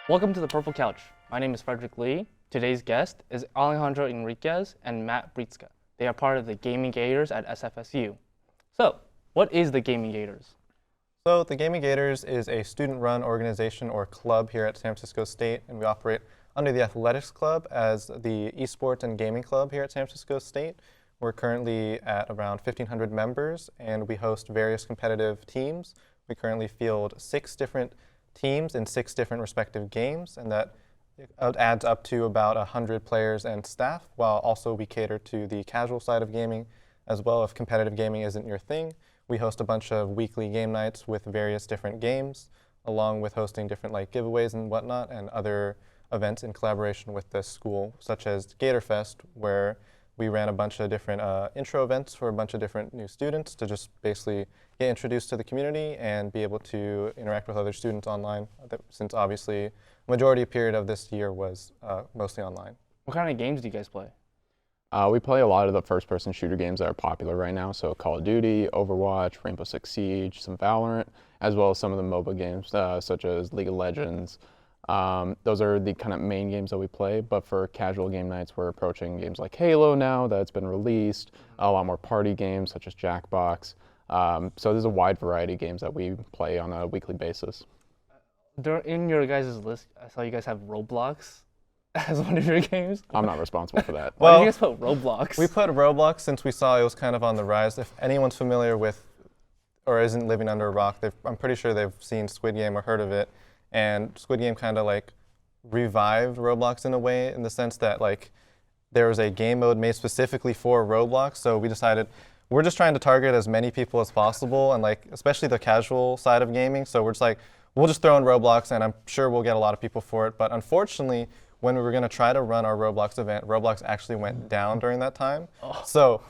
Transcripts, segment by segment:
Welcome to the Purple Couch. My name is Frederic Li. Today's guest is Alejandro Enriquez and Matt Britzka. They are part of the Gaming Gators at SFSU. So, what is the Gaming Gators? So the Gaming Gators is a student-run organization or club here at San Francisco State, and we operate under the Athletics Club as the eSports and Gaming Club here at San Francisco State. We're currently at around 1,500 members, and we host various competitive teams. We currently field 6 different teams in 6 different respective games, and that adds up to about 100 players and staff, while also we cater to the casual side of gaming as well. If competitive gaming isn't your thing, we host a bunch of weekly game nights with various different games, along with hosting different giveaways and whatnot, and other events in collaboration with the school, such as Gator Fest, where we ran a bunch of different intro events for a bunch of different new students to just basically get introduced to the community and be able to interact with other students online, since obviously the majority period of this year was mostly online. What kind of games do you guys play? We play a lot of the first-person shooter games that are popular right now, so Call of Duty, Overwatch, Rainbow Six Siege, some Valorant, as well as some of the MOBA games such as League of Legends. Those are the kind of main games that we play, but for casual game nights, we're approaching games like Halo now that's been released, a lot more party games such as Jackbox. So there's a wide variety of games that we play on a weekly basis. In your guys' list, I saw you guys have Roblox as one of your games. I'm not responsible for that. Why did you guys put Roblox? We put Roblox since we saw it was kind of on the rise. If anyone's familiar with or isn't living under a rock, I'm pretty sure they've seen Squid Game or heard of it. And Squid Game kind of revived Roblox in a way, in the sense that there was a game mode made specifically for Roblox. So we decided we're just trying to target as many people as possible, and especially the casual side of gaming. So we're just we'll just throw in Roblox, and I'm sure we'll get a lot of people for it. But unfortunately, when we were going to try to run our Roblox event, Roblox actually went down during that time. Oh. So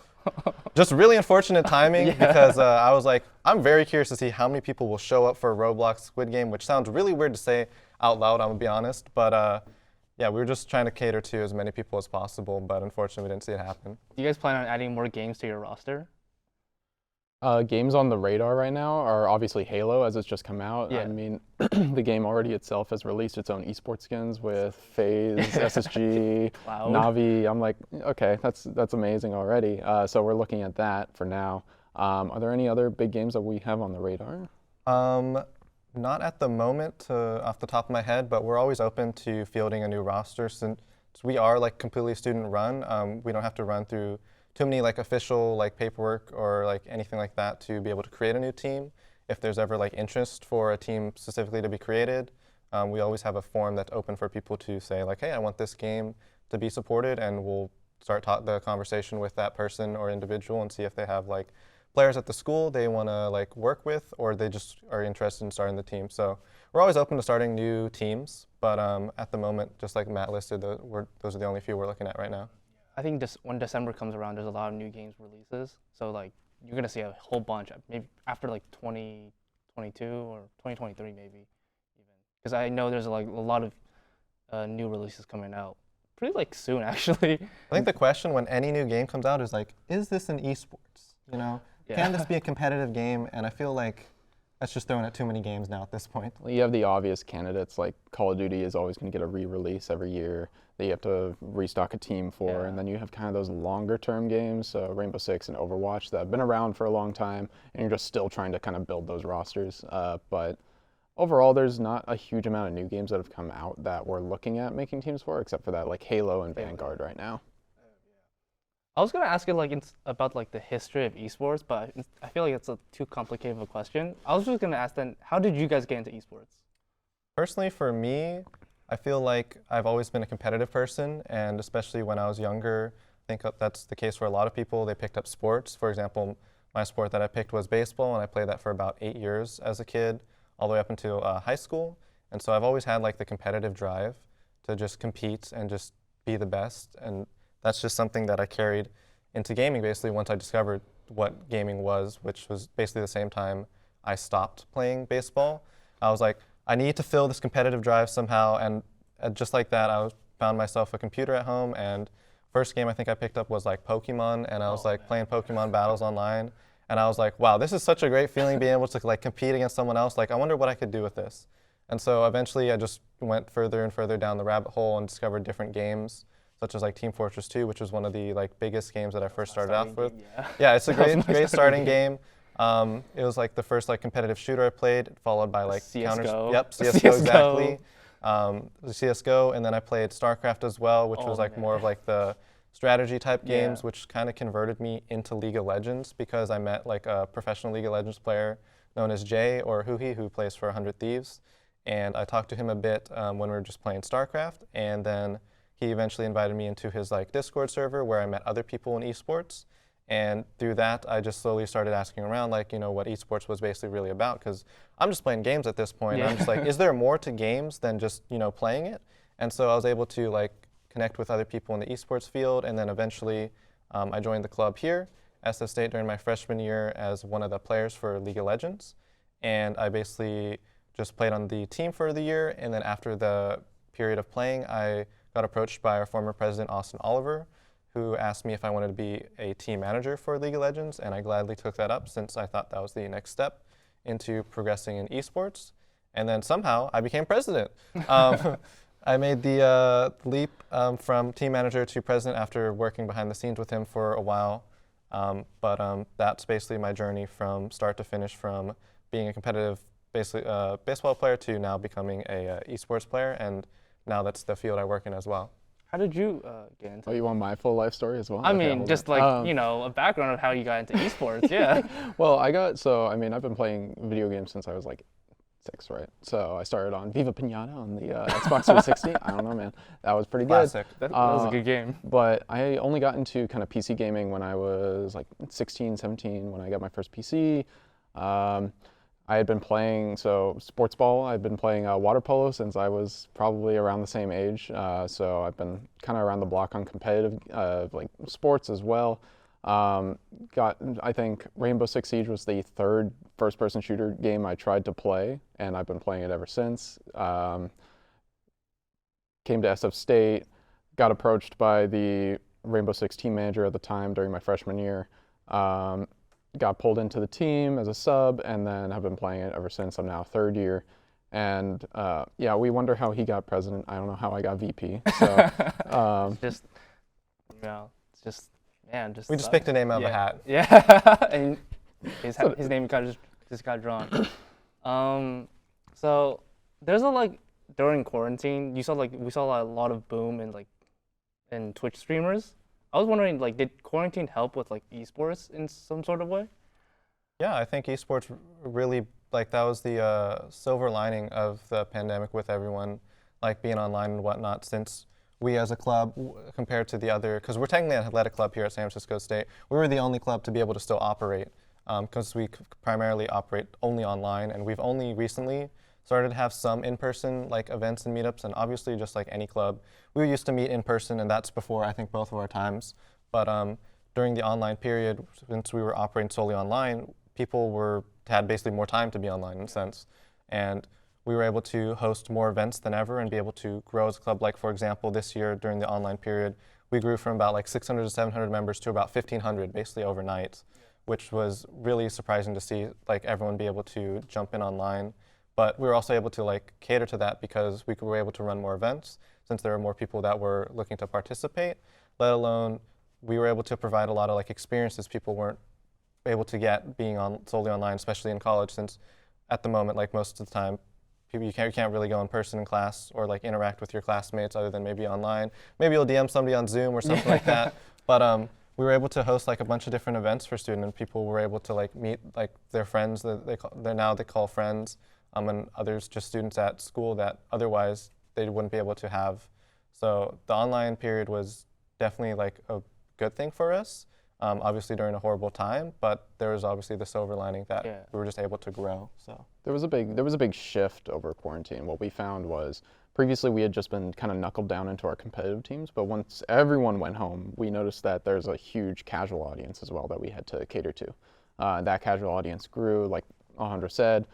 just really unfortunate timing, because I was I'm very curious to see how many people will show up for a Roblox Squid Game, which sounds really weird to say out loud, I'm going to be honest. But yeah, we were just trying to cater to as many people as possible, but unfortunately we didn't see it happen. Do you guys plan on adding more games to your roster? Games on the radar right now are obviously Halo, as it's just come out. Yeah. I mean, the game already itself has released its own esports skins with FaZe, SSG, Navi. I'm okay, that's amazing already. So we're looking at that for now. Are there any other big games that we have on the radar? Not at the moment, off the top of my head, but we're always open to fielding a new roster, since we are completely student run. We don't have to run through too many official paperwork or anything like that to be able to create a new team. If there's ever interest for a team specifically to be created, we always have a forum that's open for people to say hey, I want this game to be supported, and we'll start the conversation with that person or individual and see if they have players at the school they want to work with, or they just are interested in starting the team. So we're always open to starting new teams, but at the moment, just like Matt listed, those are the only few we're looking at right now. I think when December comes around, there's a lot of new games releases. So you're gonna see a whole bunch, maybe after 2022 or 2023 maybe, even. Because I know there's a lot of new releases coming out pretty soon actually. I think the question when any new game comes out is this an esports? Can this be a competitive game? And I feel that's just throwing out too many games now at this point. Well, you have the obvious candidates, Call of Duty is always going to get a re-release every year that you have to restock a team for, and then you have kind of those longer-term games, so Rainbow Six and Overwatch, that have been around for a long time, and you're just still trying to kind of build those rosters. But overall, there's not a huge amount of new games that have come out that we're looking at making teams for, except for that Halo and Vanguard right now. I was gonna ask you about the history of esports, but I feel it's too complicated of a question. I was just gonna ask then, how did you guys get into esports? Personally, for me, I feel I've always been a competitive person, and especially when I was younger, I think that's the case for a lot of people. They picked up sports. For example, my sport that I picked was baseball, and I played that for about 8 years as a kid, all the way up until high school. And so I've always had the competitive drive to just compete and just be the best. And that's just something that I carried into gaming basically once I discovered what gaming was, which was basically the same time I stopped playing baseball. I was I need to fill this competitive drive somehow, and just like that, I found myself a computer at home, and first game I think I picked up was Pokemon, and I was playing Pokemon battles online, and I was wow, this is such a great feeling being able to compete against someone else. I wonder what I could do with this. And so eventually I just went further and further down the rabbit hole and discovered different games, such as like Team Fortress 2, which was one of the like biggest games that I first started off with. Yeah, it's a great starting game. It was like the first like competitive shooter I played, followed by like CS:GO. Yep, CS:GO exactly. CS:GO, and then I played StarCraft as well, which was like more of like the strategy type games, which kind of converted me into League of Legends because I met like a professional League of Legends player known as Jay, or Huhi, who plays for 100 Thieves. And I talked to him a bit when we were just playing StarCraft, and then he eventually invited me into his like Discord server where I met other people in esports. And through that, I just slowly started asking around, like, you know, what esports was basically really about, because I'm just playing games at this point. And I'm just like, is there more to games than just, you know, playing it? And so I was able to like connect with other people in the esports field, and then eventually I joined the club here, SF State, during my freshman year as one of the players for League of Legends. And I basically just played on the team for the year, and then after the period of playing, I got approached by our former president, Austin Oliver, who asked me if I wanted to be a team manager for League of Legends, and I gladly took that up since I thought that was the next step into progressing in esports. And then somehow I became president. I made the leap from team manager to president after working behind the scenes with him for a while. But that's basically my journey from start to finish, from being a competitive baseball player to now becoming a esports player, and now that's the field I work in as well. How did you get into Oh, you want my full life story as well? I Okay, mean, just like, you know, a background of how you got into esports, yeah. Well, I mean, I've been playing video games since I was like 6, right? So I started on Viva Pinata on the Xbox 360. I don't know, man. That was pretty Classic. good. That was a good game. But I only got into kind of PC gaming when I was like 16, 17, when I got my first PC. I had been playing, sports ball, I'd been playing water polo since I was probably around the same age. So I've been kind of around the block on competitive like sports as well. I think Rainbow Six Siege was the third first-person shooter game I tried to play, and I've been playing it ever since. Came to SF State, got approached by the Rainbow Six team manager at the time during my freshman year. Got pulled into the team as a sub, and then have been playing it ever since. I'm now third year. And yeah, we wonder how he got president. I don't know how I got VP. So Just, you know, it's just, man, just. We just picked a name out of a hat. Yeah, and his name just got drawn. So there's a like during quarantine, we saw a lot of boom in Twitch streamers. I was wondering, like, did quarantine help with like esports in some sort of way? Yeah, I think esports really, like, that was the silver lining of the pandemic, with everyone like being online and whatnot, since we as a club, compared to the other, because we're technically an athletic club here at San Francisco State, we were the only club to be able to still operate, because we primarily operate only online, and we've only recently started to have some in-person like events and meetups, and obviously just like any club, we used to meet in person, and that's before I think both of our times. But during the online period, since we were operating solely online, people had basically more time to be online in a sense, and we were able to host more events than ever and be able to grow as a club. Like, for example, this year during the online period, we grew from about like 600 to 700 members to about 1,500 basically overnight, which was really surprising to see, like, everyone be able to jump in online. But we were also able to like cater to that because we were able to run more events, since there were more people that were looking to participate, let alone we were able to provide a lot of like experiences people weren't able to get being solely online, especially in college, since at the moment, like most of the time, you can't really go in person in class or like interact with your classmates other than maybe online. Maybe you'll DM somebody on Zoom or something like that. But we were able to host like a bunch of different events for students, and people were able to like meet like their friends that they call friends. And others just students at school that otherwise they wouldn't be able to have. So the online period was definitely like a good thing for us, obviously during a horrible time, but there was obviously the silver lining that we were just able to grow. So there was a big shift over quarantine. What we found was previously we had just been kind of knuckled down into our competitive teams, but once everyone went home, we noticed that there's a huge casual audience as well that we had to cater to. That casual audience grew, like Alejandro said.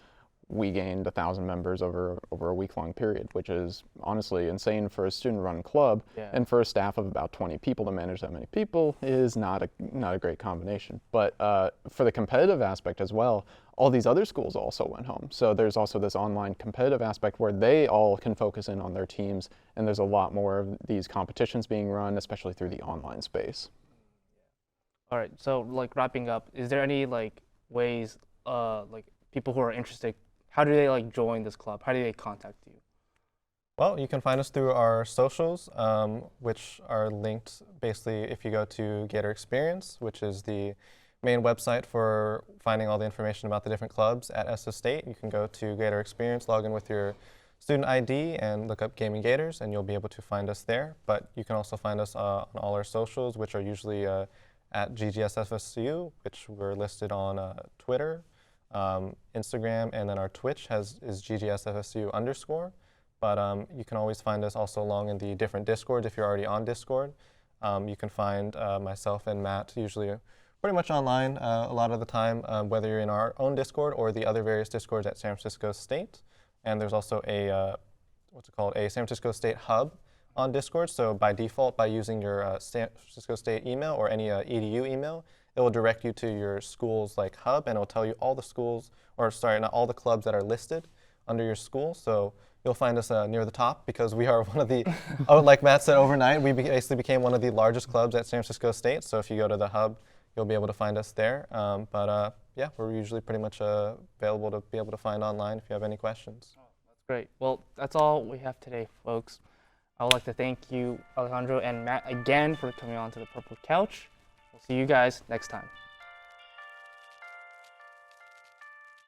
We gained 1,000 members over a week-long period, which is honestly insane for a student-run club, and for a staff of about 20 people to manage that many people is not a great combination. But for the competitive aspect as well, all these other schools also went home. So there's also this online competitive aspect where they all can focus in on their teams, and there's a lot more of these competitions being run, especially through the online space. All right, so like wrapping up, is there any like ways, like people who are interested, how do they like join this club? How do they contact you? Well, you can find us through our socials, which are linked basically if you go to Gator Experience, which is the main website for finding all the information about the different clubs at SF State. You can go to Gator Experience, log in with your student ID, and look up Gaming Gators, and you'll be able to find us there. But you can also find us on all our socials, which are usually at GGSFSU, which we're listed on Twitter, Instagram, and then our Twitch is GGSFSU_. But you can always find us also along in the different Discords if you're already on Discord. You can find myself and Matt usually pretty much online a lot of the time, whether you're in our own Discord or the other various Discords at San Francisco State. And there's also a, a San Francisco State hub on Discord. So by default, by using your San Francisco State email or any EDU email, it will direct you to your school's like hub, and it will tell you all the schools, or sorry, not all the clubs that are listed under your school. So you'll find us near the top because we are one of the, like Matt said, overnight, we basically became one of the largest clubs at San Francisco State. So if you go to the hub, you'll be able to find us there. Yeah, we're usually pretty much available to be able to find online if you have any questions. Oh, that's great. Well, that's all we have today, folks. I would like to thank you, Alejandro and Matt, again for coming on to the Purple Couch. We'll see you guys next time.